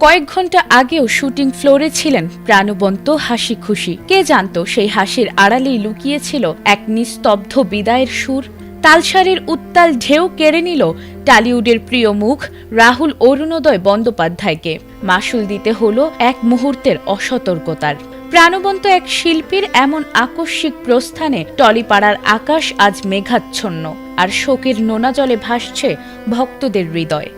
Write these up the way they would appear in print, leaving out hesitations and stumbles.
কয়েক ঘন্টা আগেও শুটিং ফ্লোরে ছিলেন প্রাণবন্ত হাসি খুশি। কে জানত সেই হাসির আড়ালেই লুকিয়েছিল এক নিস্তব্ধ বিদায়ের সুর। তালসারের উত্তাল ঢেউ কেড়ে নিল টলিউডের প্রিয় মুখ রাহুল অরুণোদয় বন্দ্যোপাধ্যায়কে। মাসুল দিতে হলো এক মুহূর্তের অসতর্কতার। প্রাণবন্ত এক শিল্পীর এমন আকস্মিক প্রস্থানে টলিপাড়ার আকাশ আজ মেঘাচ্ছন্ন, আর শোকের নোনা জলে ভাসছে ভক্তদের হৃদয়।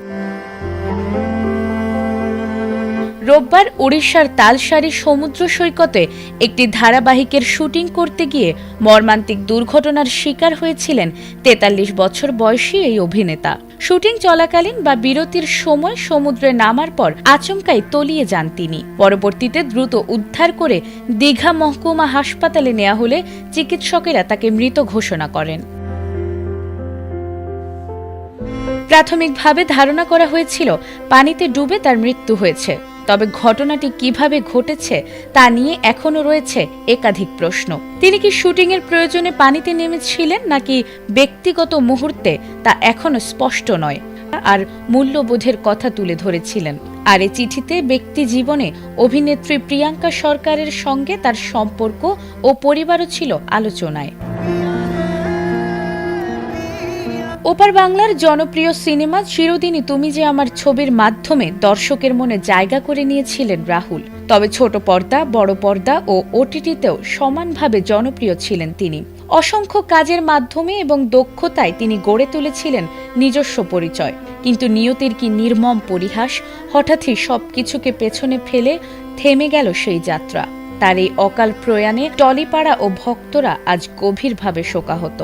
রোববার ওড়িশার তালসারি সমুদ্র সৈকতে একটি ধারাবাহিকের শুটিং করতে গিয়ে মর্মান্তিক দুর্ঘটনার শিকার হয়েছিলেন ৪৩ বছর বয়সী এই অভিনেতা। শুটিং চলাকালীন বা বিরতির সময় সমুদ্রে নামার পর আচমকাই তলিয়ে যান তিনি। পরবর্তীতে দ্রুত উদ্ধার করে দীঘা মহকুমা হাসপাতালে নেওয়া হলে চিকিৎসকেরা তাকে মৃত ঘোষণা করেন। প্রাথমিকভাবে ধারণা করা হয়েছিল পানিতে ডুবে তার মৃত্যু হয়েছে, তবে ঘটনাটি কিভাবে ঘটেছে তা নিয়ে এখনো রয়েছে একাধিক প্রশ্ন। তিনি কি শুটিংয়ের প্রয়োজনে পানিতে নেমেছিলেন নাকি ব্যক্তিগত মুহূর্তে, তা এখনো স্পষ্ট নয়। আর মূল্যবোধের কথা তুলে ধরেছিলেন। আর এ চিঠিতে ব্যক্তি জীবনে অভিনেত্রী প্রিয়াঙ্কা সরকারের সঙ্গে তার সম্পর্ক ও পরিবারও ছিল আলোচনায়। ওপার বাংলার জনপ্রিয় সিনেমা চিরদিনই তুমি যে আমার ছবির মাধ্যমে দর্শকের মনে জায়গা করে নিয়েছিলেন রাহুল। তবে ছোট পর্দা, বড় পর্দা ও ওটিটিতেও সমানভাবে জনপ্রিয় ছিলেন তিনি। অসংখ্য কাজের মাধ্যমে এবং দক্ষতায় তিনি গড়ে তুলেছিলেন নিজস্ব পরিচয়। কিন্তু নিয়তির কি নির্মম পরিহাস, হঠাৎই সবকিছুকে পেছনে ফেলে থেমে গেল সেই যাত্রা। তার এই অকাল প্রয়াণে টলিপাড়া ও ভক্তরা আজ গভীরভাবে শোকাহত।